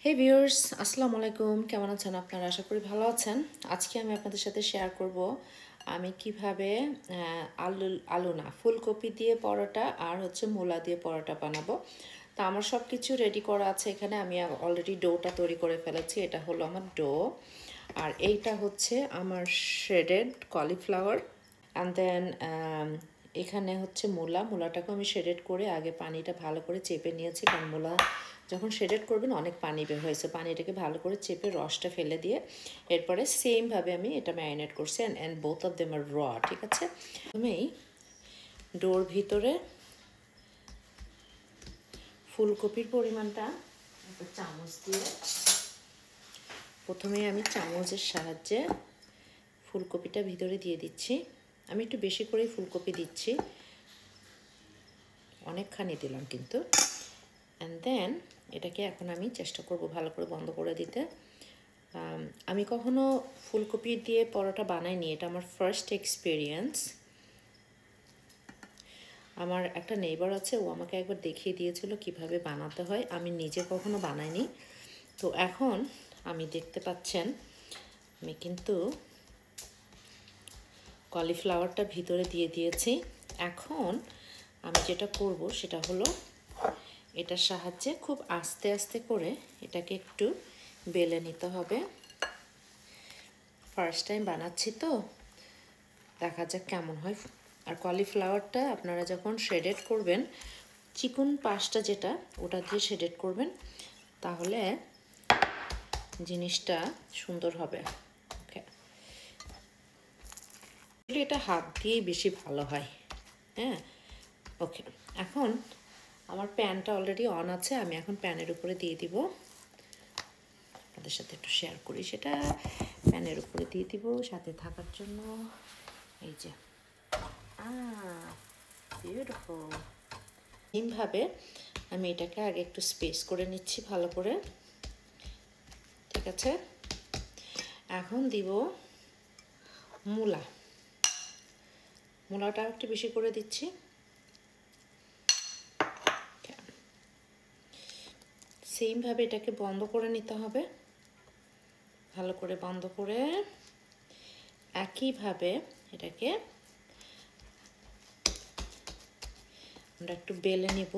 হে viewers, আসসালামু আলাইকুম। কেমন আছেন আপনারা? আশা করি ভালো আছেন। আজকে আমি আপনাদের সাথে শেয়ার করব আমি কিভাবে ফুলকপি দিয়ে পরোটা আর মূলা দিয়ে পরোটা বানাবো। তো আমার সব কিছু রেডি করা আছে এখানে। আমি অলরেডি ডোটা তৈরি করে ফেলেছি। এটা হলো আমার ডো, আর এইটা হচ্ছে আমার শ্রেডেড কলিফ্লাওয়ার। অ্যান্ড দেন এখানে হচ্ছে মূলাটাকে আমি শেডেড করে আগে পানিটা ভালো করে চেপে নিয়েছি, কারণ মূলা যখন শেডেড করবেন অনেক পানি বের হয়েছে। পানিটাকে ভালো করে চেপে রসটা ফেলে দিয়ে এরপরে সেমভাবে আমি এটা ম্যারিনেট করছি। And both of them are র। ঠিক আছে, আমি ডোর ভিতরে ফুলকপির পরিমাণটা একটা চামচ দিয়ে প্রথমে আমি চামচের সাহায্যে ফুলকপিটা ভিতরে দিয়ে দিচ্ছি। আমি একটু বেশি করেই ফুলকপি দিচ্ছি, অনেকখানি দিলাম কিন্তু। অ্যান্ড দেন এটাকে এখন আমি চেষ্টা করব ভালো করে বন্ধ করে দিতে। আমি কখনো ফুলকপি দিয়ে পরোটা বানাইনি, এটা আমার ফার্স্ট এক্সপিরিয়েন্স। আমার একটা নেইবার আছে, ও আমাকে একবার দেখিয়ে দিয়েছিল কিভাবে বানাতে হয়, আমি নিজে কখনো বানাইনি। তো এখন আমি দেখতে পাচ্ছেন আমি কিন্তু কলিফ্লাওয়ারটা ভিতরে দিয়ে দিয়েছি। এখন আমি যেটা করব সেটা হলো এটার সাহায্যে খুব আস্তে আস্তে করে এটাকে একটু বেলে নিতে হবে। ফার্স্ট টাইম বানাচ্ছি তো, দেখা যাক কেমন হয়। আর কলিফ্লাওয়ারটা আপনারা যখন শেডেড করবেন, চিকন পাশটা যেটা ওটা দিয়ে শেডেড করবেন, তাহলে জিনিসটা সুন্দর হবে। ওকে, এটা হাত দিয়েই বেশি ভালো হয়। হ্যাঁ, ওকে। এখন আমার প্যানটা অলরেডি অন আছে, আমি এখন প্যানের উপরে দিয়ে দিব। আপনাদের সাথে একটু শেয়ার করি সেটা। প্যানের উপরে দিয়ে দিব সাথে থাকার জন্য। এই যে বিউটিফুল। এইভাবে আমি এটাকে আগে একটু স্পেস করে নিচ্ছি ভালো করে। ঠিক আছে, এখন দিব মূলাটা একটু বেশি করে দিচ্ছি। সেইমভাবে এটাকে বন্ধ করে নিতে হবে, ভালো করে বন্ধ করে একইভাবে এটাকে আমরা একটু বেলে নেব।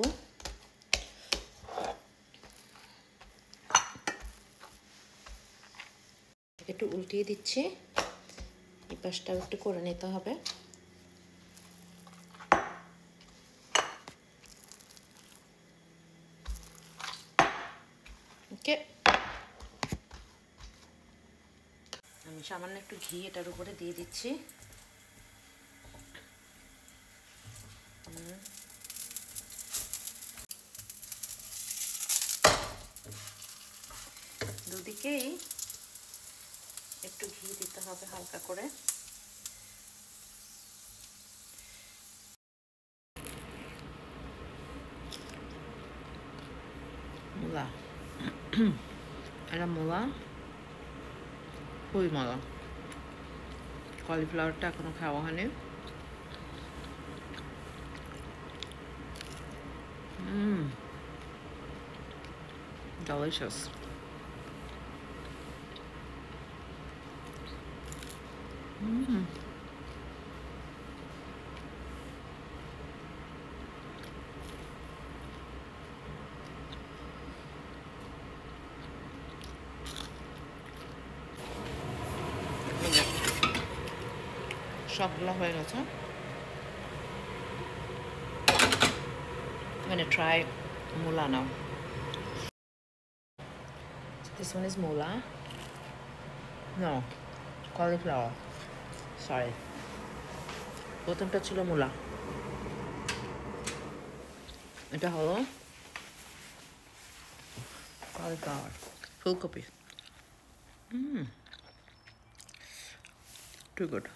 একটু উল্টিয়ে দিচ্ছি, এই পাশটাও একটু করে নিতে হবে। ওকে, আমি সামান্য একটু ঘি এটার উপরে দিয়ে দিচ্ছি। দুদিকেই একটু ঘি দিতে হবে হালকা করে। মূলা, এটা মূলা খুবই মজা। কলিফ্লাওয়ারটা এখনো খাওয়া হয়নি। Delicious. সবগুলো হয়ে গেছে। I'm gonna try mula now. This one is mula. No, cauliflower. Sorry. প্রথমটা ছিল মূলা, এটা হলো cauliflower, ফুলকপি। Too good.